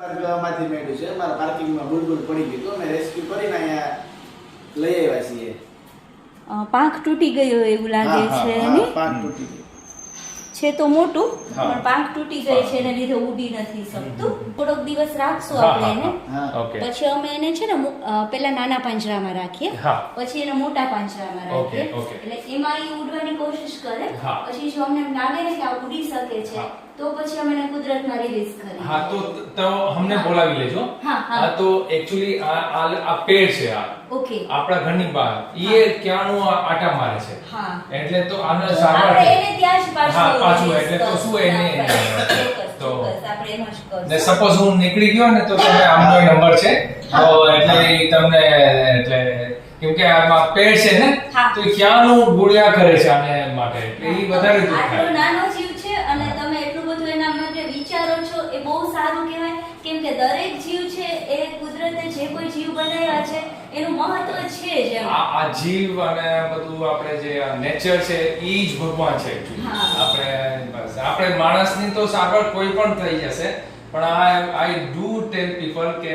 માર્ગમાંથી મેળ્યું છે મારા પાર્કિંગમાં બુલબુલ પડી ગયું તો મેં રેસ્ક્યુ કરીને અહીંયા લઈ આવ્યા છીએ. પાંખ તૂટી ગયો એવું લાગે છે ને? પાંખ તૂટી ગયું છે તો મોટું પણ પાંખ તૂટી ગઈ છે એને લીધે ઉડી નથી શકતું. થોડોક દિવસ રાખશું આપણે એને, પછી અમે એને છે ને પેલા નાના પાંજરામાં રાખીએ, પછી એને મોટા પાંજરામાં રાખીએ, એટલે એમાં એ ઉડવાની કોશિશ કરે. પછી જો અમને એમ લાગે ને કે આ ઉડી શકે છે તો પછી અમે એને કુદરતમાં રિલીઝ કરીએ. હા તો અમને બોલાવી લેજો. હા તો એક્ચ્યુઅલી આ પેડ છે, આ ઓકે આપણા ઘરની બહાર એ ક્યાંનું આટા મારે છે, એટલે તો આને સારવાર આપણે એને ત્યાં જ પાછું એટલે તો શું એને તો આપણે એમ જ કરશું. ને સપોઝ હું નીકળી ગયો ને તો તમે આમનો નંબર છે તો એટલે તમને એટલે કેમ કે આમાં પેડ છે ને તો ક્યાંનું ગુળિયા કરે છે આને માટે એટલે એ વધારે દુખ થાય. આટલો નાનો જીવ છે અને તમે એટલું બધું એના માટે વિચારો છો એ બહુ સારું કહેવાય. કેમ કે દરેક જીવ છે એ કુદરતે જે કોઈ જીવ બનાવ્યા છે એનું મહત્વ છે જ એમ. આ જીવ અને બધું આપણે જે નેચર છે ઈ જ ભગવાન છે એકચ્યુઅલી. આપણે માણસની તો સારવાર કોઈ પણ થઈ જશે, પણ આઈ ડુ ટેલ પીપલ કે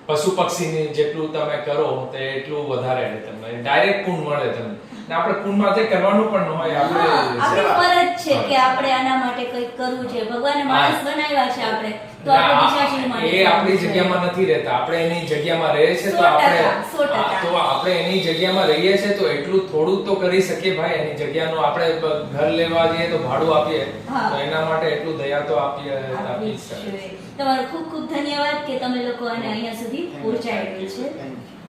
પશુ પક્ષીની જેટલું તમે કરો તે એટલું વધારે તમને ડાયરેક્ટ પુણ્ય મળે તમને. ને આપણે પુણ્યમાંથી કરવાનું પણ ન હોય, આપણી ફરજ છે કે આપણે આના માટે કંઈક કરવું છે. ભગવાને માણસ બનાવ્યા છે આપણે તો આપણે બીજા જીવ માટે એ આપણી જગ્યામાં નથી રહેતા, આપણે એની જગ્યામાં રહીએ છીએ તો આપણે એની જગ્યામાં રહીએ છીએ તો એટલું થોડું તો કરી શકીએ ભાઈ. એની જગ્યાનું આપણે ઘર લેવા જઈએ તો ભાડું આપીએ તો એના માટે એટલું દયા તો આપી જ શકીએ. તમારો ખૂબ ખૂબ ધન્યવાદ કે તમે લોકો આને અહીંયા સુધી પહોંચાડ્યું છે.